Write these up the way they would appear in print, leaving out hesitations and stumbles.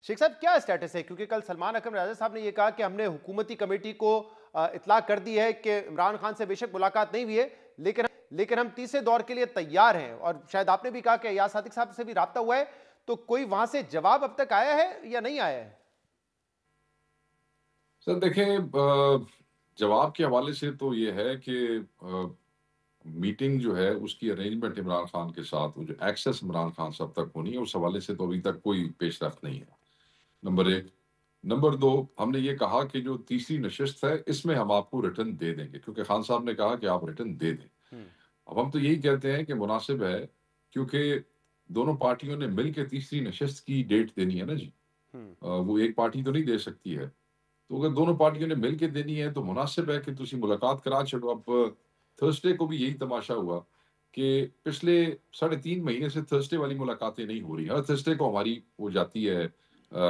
शेख साहब क्या स्टेटस है, क्योंकि कल सलमान अकरम राजा साहब ने ये कहा कि हमने हुकूमती कमेटी को इत्तला कर दी है कि इमरान खान से बेशक मुलाकात नहीं हुई है, लेकिन हम तीसरे दौर के लिए तैयार हैं। और शायद आपने भी कहा कि अय्याज सादिक साहब से भी राब्ता हुआ है, तो कोई वहां से जवाब अब तक आया है या नहीं आया है? सर देखें, जवाब के हवाले से तो ये है कि मीटिंग जो है उसकी अरेंजमेंट इमरान खान के साथ, वो जो एक्सेस इमरान खान साहब तक होनी है, उस हवाले से तो अभी तक कोई पेशरफ्त नहीं है, नंबर एक। नंबर दो, हमने ये कहा कि जो तीसरी नशिस्त है इसमें हम आपको रिटर्न दे देंगे, क्योंकि खान साहब ने कहा कि आप रिटर्न दे दें। अब हम तो यही कहते हैं कि मुनासिब है, क्योंकि दोनों पार्टियों ने मिल के तीसरी नशिस्त की डेट देनी है ना जी। वो एक पार्टी तो नहीं दे सकती है, तो अगर दोनों पार्टियों ने मिल के देनी है तो मुनासिब है कि तुसी मुलाकात करा छो। अब थर्सडे को भी यही तमाशा हुआ कि पिछले 3.5 महीने से थर्सडे वाली मुलाकातें नहीं हो रही। हर थर्सडे को हमारी वो जाती है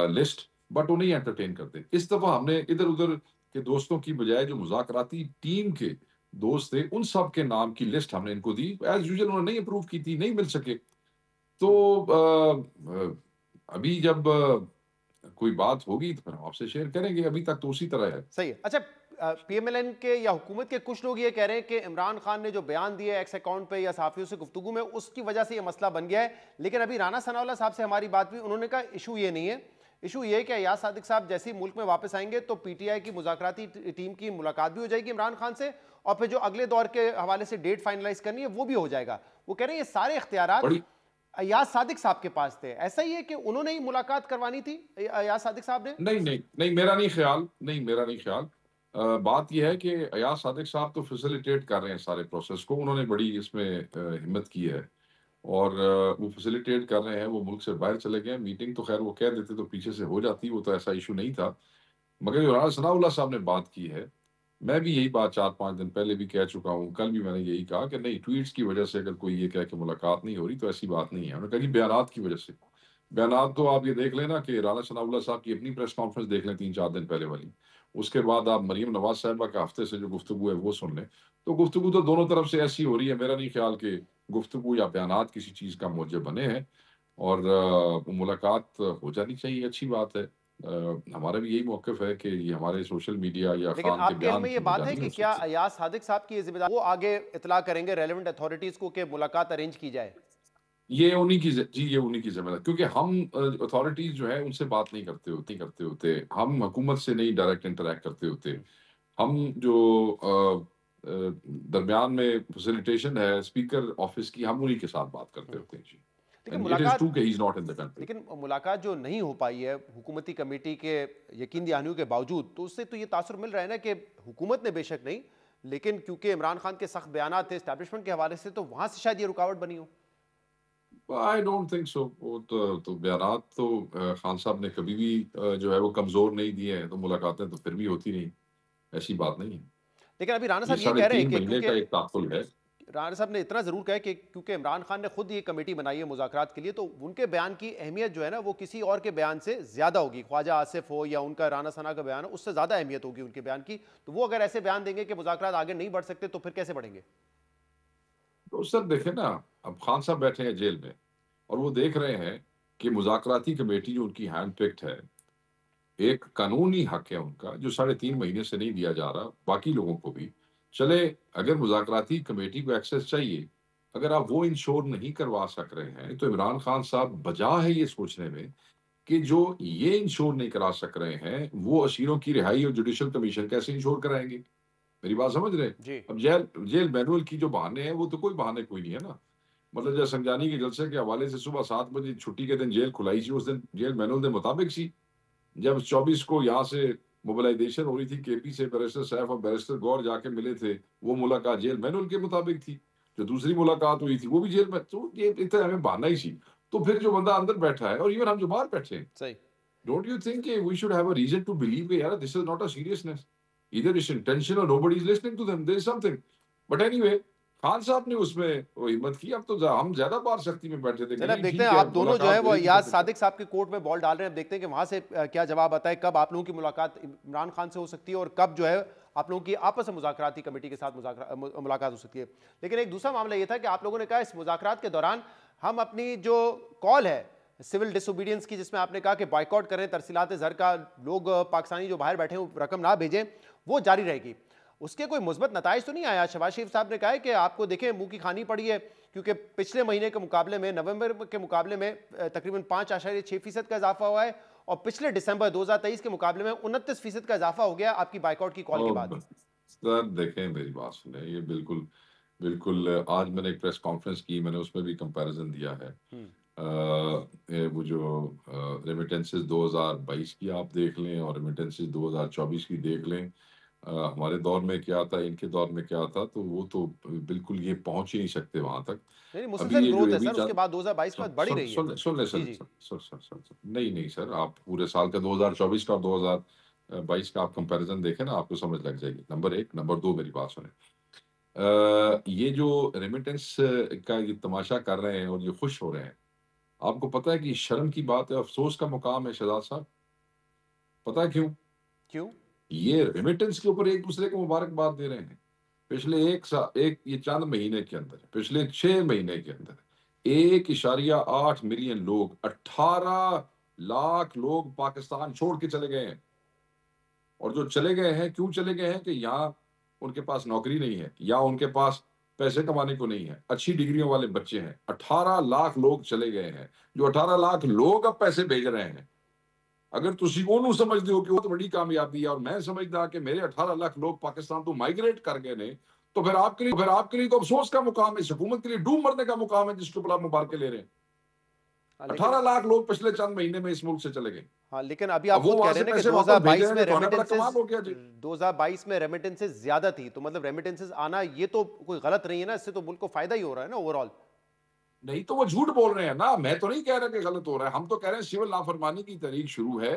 लिस्ट, बट वो नहीं एंटरटेन करते। इस दफा हमने इधर उधर के दोस्तों की बजाय जो मुज़ाकराती टीम के दोस्त थे उन सब के नाम की लिस्ट हमने इनको दी। एज यूजुअल उन्होंने नहीं अप्रूव की थी, नहीं मिल सके। तो अभी जब कोई बात होगी तो फिर हम आपसे शेयर करेंगे। अभी तक तो उसी तरह है। सही है। अच्छा, पीएमएलएन के या हुकूमत के कुछ लोग ये कह रहे हैं कि इमरान खान ने जो बयान दिए एक्स अकाउंट पे या सहाफियों से गुफ्तगू में, उसकी वजह से ये मसला बन गया है। लेकिन अभी राना सनाउल्लाह साहब से हमारी बात हुई, उन्होंने कहा इशू ये नहीं है, इशू ये है कि अय्याज सादिक साहब जैसे ही मुल्क में वापस आएंगे तो पीटीआई की मुज़ाकराती टीम की मुलाकात भी हो जाएगी इमरान खान से, और फिर जो अगले दौर के हवाले से डेट फाइनलाइज करनी है वो भी हो जाएगा। वो कह रहे हैं ये सारे इख्तियारात बड़ी अय्याज सादिक साहब के पास थे। ऐसा ही है कि उन्होंने ही मुलाकात करवानी थी अय्याज सादिक साहब ने? नहीं नहीं नहीं, मेरा नहीं ख्याल, नहीं मेरा नहीं ख्याल। बात यह है कि अय्याज सादिक साहब तो फैसिलिटेट कर रहे हैं सारे प्रोसेस को। उन्होंने बड़ी इसमें हिम्मत की है और वो फैसिलिटेट कर रहे हैं। वो मुल्क से बाहर चले गए। मीटिंग तो खैर वो कह देते तो पीछे से हो जाती, वो तो ऐसा इशू नहीं था। मगर जो राना सनाउल्लाह साहब ने बात की है, मैं भी यही बात 4-5 दिन पहले भी कह चुका हूँ। कल भी मैंने यही कहा कि नहीं, ट्वीट्स की वजह से अगर कोई ये कहे कि मुलाकात नहीं हो रही तो ऐसी बात नहीं है। उन्होंने कहा जी बयानात की वजह से। बयानात तो आप ये देख लेना कि राना सनाउल्लाह साहब की अपनी प्रेस कॉन्फ्रेंस देख लें 3-4 दिन पहले वाली। उसके बाद आप मरीम नवाज साहिबा के हफ्ते से जो गुफ्तगू है वो सुन लें। तो गुफ्तगू तो दोनों तरफ से ऐसी हो रही है। मेरा नहीं ख्याल कि गुफ्तगू या बयानात किसी चीज़ का मूजब बने हैं। और वो मुलाकात हो जानी चाहिए, अच्छी बात है। हमारा भी यही मौक़िफ़ है कि ये हमारे सोशल मीडिया या लेकिन खान के आपके इल्म बयान में ये की बात वजह है नहीं कि हो क्या सकती। अय्याज सादिक साहब की ये जिम्मेदारी वो आगे इत्तला करेंगे रेलेवेंट अथॉरिटीज को कि मुलाकात अरेंज की जाए? ये उन्हीं की जी, ये उन्हीं की ज़िम्मेदारी, क्योंकि हम अथॉरिटीज़ जो है उनसे बात नहीं करते होते। हम हुकूमत से नहीं डायरेक्ट इंटरैक्ट करते होते। हम जो दरमियान में फैसिलिटेशन है स्पीकर ऑफिस की, हम उन्हीं के साथ बात करते होते हैं जी। लेकिन एंड इट इज़ मुलाकात ट्रू कि he is not in the country. लेकिन मुलाकात जो नहीं हो पाई है हुकूमती कमेटी के यकीन दहानियों के बावजूद, तो उससे तो ये तासुर मिल रहा है ना कि हुकूमत ने बेशक नहीं, लेकिन क्योंकि इमरान खान के सख्त बयानात थे एस्टैब्लिशमेंट के हवाले से, तो वहां से शायद ये रुकावट बनी हो। I don't think so. वो तो बयानात तो खान साहब ने कभी भी जो है वो कमज़ोर नहीं दिए हैं, तो मुलाकातें तो फिर भी होती रहीं। ऐसी बात नहीं है। लेकिन अभी राना ये साहब ये साढ़े कह रहे हैं तीन कि महीने क्योंकि का एक ताक़ुल है। राणा साहब ने इतना ज़रूर कहा कि क्योंकि इमरान खान ने खुद ये कमेटी बनाई है मुज़ाकरात के लिए, तो उनके बयान की अहमियत जो है ना वो किसी और के बयान से ज़्यादा होगी। ख्वाजा आसिफ हो या उनका राना सना का बयान हो, उससे ज़्यादा अहमियत होगी उनके बयान की। तो वो अगर ऐसे बयान देंगे कि मुज़ाकरात आगे नहीं बढ़ सकते, तो फिर कैसे बढ़ेंगे? तो सर देखें ना, अब खान साहब बैठे हैं जेल में और वो देख रहे हैं कि मुज़ाकराती कमेटी जो उनकी हैंड पिक्ड है, एक कानूनी हक है उनका जो 3.5 महीने से नहीं दिया जा रहा बाकी लोगों को भी। चले, अगर मुज़ाकराती कमेटी को एक्सेस चाहिए, अगर आप वो इंश्योर नहीं करवा सक रहे हैं, तो इमरान खान साहब बजा है ये सोचने में कि जो ये इंश्योर नहीं करा सक रहे हैं, वो असीरों की रिहाई और जुडिशल कमीशन कैसे इंश्योर कराएँगे? मेरी बात समझ रहे हैं? जी। अब जेल जेल मैनुअल की जो बहाने हैं, वो तो कोई बहाने कोई नहीं है ना। मतलब जब संजानी के जलसे के हवाले से सुबह 7 बजे छुट्टी के दिन जेल खुलाई सी, उस दिन जेल मैनुअल के मुताबिक सी। जब 24 को यहाँ से मोबिलाइजेशन हो रही थी केपी से, बैरिस्टर सैफ और बैरिस्टर गौर जाके मिले थे, वो मुलाकात जेल मैनुअल के मुताबिक थी। जो दूसरी मुलाकात हुई थी, वो भी जेल में। तो ये इतना हमें बहाना ही सी। तो फिर जो बंदा अंदर बैठा है और इवन हम जो बाहर बैठे हैं, सही। Don't you think we should have a reason to believe यार this is not a seriousness? Either it's intentional और nobody is listening to them, there is something. But anyway, Khan sahab ने उसमें वो हिम्मत की। अब तो हम ज्यादा बार सख्ती में बैठे थे कि चलिए, अब नहीं देखते हैं ठीक है, आप दोनों जो है मुलाकात वो मिलेगी तो अय्याज फिर सादिक साहब के कोर्ट में बॉल डाल रहे हैं। अब देखते हैं कि वहां से क्या जवाब आता है, कब आप लोगों की मुलाकात इमरान खान से हो सकती है और कब जो है आप लोगों की आपस में मुज़ाकराती कमेटी के साथ मुलाकात हो सकती है। लेकिन एक दूसरा मामला ये था कि आप लोगों ने कहा इस मुज़ाकरात के दौरान हम अपनी जो कॉल है सिविल डिसोबीडियंस की, जिसमें आपने कहा कि बॉयकॉट करें तरसीलात ज़र का, लोग पाकिस्तानी जो बाहर बैठे हैं वो रकम ना भेजें, वो जारी रहेगी। उसके कोई मुस्बत नताइज तो नहीं आया? शहबाज शरीफ साहब ने कहा है कि आपको देखें मुंह की खानी पड़ी है, क्योंकि पिछले महीने के मुकाबले में, नवंबर के मुकाबले में तकरीबन 5.6% का इजाफा हुआ है, और पिछले दिसंबर 2023 के मुकाबले में 29% का इजाफा हो गया आपकी बाइकआउट की कॉल के बाद। सर देखें, मेरी बात सुने, ये बिल्कुल बिल्कुल आज मैंने एक प्रेस कॉन्फ्रेंस की, मैंने उसमें भी कंपैरिजन दिया है। वो जो रेमिटेंसेस 2022 की आप देख लें और रेमिटेंसेस 2024 की देख लें, हमारे दौर में क्या था, इनके दौर में क्या था, तो वो तो बिल्कुल ये पहुंच ही नहीं सकते वहां तक। नहीं, अभी मुसलसल ये जो ग्रोथ है अभी सर, उसके बाद 2022 के सुन बाद बढ़ ही सुन रही है। सुन सुन ले जी सर जी। सर नहीं नहीं सर, आप पूरे साल का 2024 का और 2022 का आप कंपैरिजन देखें ना, आपको समझ लग जाएगी। नंबर एक। नंबर दो, मेरी बात सुने, ये जो रेमिटेंस का ये तमाशा कर रहे हैं और ये खुश हो रहे हैं, आपको पता है कि शर्म की बात है, अफसोस का मुकाम है शहजाद साहब। पता है क्यों? क्यों? ये ये रेमिटेंस के ऊपर एक दूसरे को मुबारकबाद दे रहे हैं। पिछले एक ये चंद महीने के अंदर, पिछले 6 महीने के अंदर 1.8 मिलियन लोग, 18 लाख लोग पाकिस्तान छोड़ के चले गए हैं। और जो चले गए हैं, क्यों चले गए हैं? कि यहाँ उनके पास नौकरी नहीं है, या उनके पास पैसे कमाने को नहीं है, अच्छी डिग्रियों वाले बच्चे हैं। 18 लाख लोग चले गए हैं। जो 18 लाख लोग अब पैसे भेज रहे हैं, अगर तुसी ਉਹਨੂੰ समझते हो कि वो तो बड़ी कामयाबी है, और मैं समझदा कि मेरे 18 लाख लोग पाकिस्तान तो माइग्रेट कर गए ने, तो फिर आपके लिए तो अफसोस का मुकाम है, इस हुकूमत के लिए डूब मरने का मुकाम है, जिसके ऊपर आप मुबारके ले रहे हैं। हाँ, लेकिन 18 लाख लोग पिछले चंद महीने में इस मुल्क से चले गए। हाँ, लेकिन अभी अब आप वो खुद कह वहां रहे से हैं ना कि पैसे वापस भेज 2022 रहे में हैं, तो आने बड़ा रेमिटेंसेस, कमाल हो गया जी। 2022 में रेमिटेंसेस ज्यादा थी, तो मतलब रेमिटेंसेस आना ये तो कोई गलत नहीं है ना, इससे तो मुल्क को फायदा ही हो रहा है ना ओवरऑल। नहीं तो वो झूठ बोल रहे हैं ना, मैं तो नहीं कह रहा कि गलत हो रहा है। हम तो कह रहे हैं सिविल नाफरमानी की तारीख शुरू है,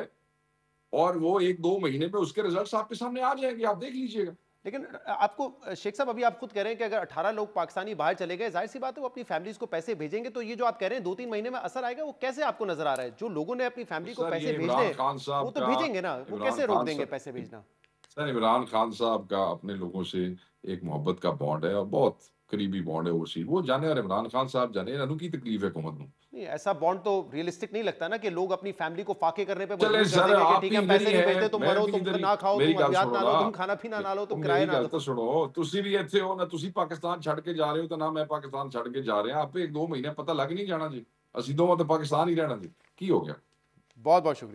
और वो 1-2 महीने में उसके रिजल्ट्स आपके सामने आ जाएंगे, आप देख लीजिएगा। लेकिन आपको शेख साहब, अभी आप खुद कह रहे हैं कि अगर 18 लोग पाकिस्तानी बाहर चले गए, जाहिर सी बात है वो अपनी फैमिलीज को पैसे भेजेंगे, तो ये जो आप कह रहे हैं 2-3 महीने में असर आएगा, वो कैसे आपको नजर आ रहा है? जो लोगों ने अपनी फैमिली को सर पैसे ये भेजने, इमरान खान वो साहब तो का भेजेंगे ना, वो इमरान कैसे रोक खान देंगे साहब पैसे भेजना? सर इमरान खान साहब का अपने लोगों से एक मोहब्बत का बॉन्ड है, और बहुत करीबी बॉन्ड है। वो जाने, और इमरान खान साहब जाने अनु की तकलीफ है हुकूमत में। नहीं, ऐसा बॉन्ड तो रियलिस्टिक नहीं लगता ना, कि लोग अपनी फैमिली को फाके करने पे चले मजबूर कर सर, देंगे कि आप ठीक भी है, हम इधर पैसे ही नहीं हैं, भेजते, तुम मैं मरो, भी तुम इधर ही। ना खाओ, मेरी तुम गल अद्वियात सुनो ना लो, ना, तुम खाना पीना ना लो, तुम किराए मेरी ना गल दो। तो सुनो, तुसी भी ਇੱਥੇ ਹੋ ਨਾ, ਤੁਸੀਂ ਪਾਕਿस्तान ਛੱਡ ਕੇ ਜਾ ਰਹੇ ਹੋ, ਤਾਂ ਨਾ ਮੈਂ ਪਾਕਿस्तान ਛੱਡ ਕੇ ਜਾ ਰਿਹਾ। ਆਪੇ 1-2 ਮਹੀਨੇ ਪਤਾ ਲੱਗ ਨਹੀਂ ਜਾਣਾ ਜੀ, ਅਸੀਂ ਦੋਵਾਂ ਤਾਂ ਪਾਕਿस्तान ਹੀ ਰਹਿਣਾ ਜੀ। ਕੀ ਹੋ ਗਿਆ? बहुत बहुत शुक्रिया।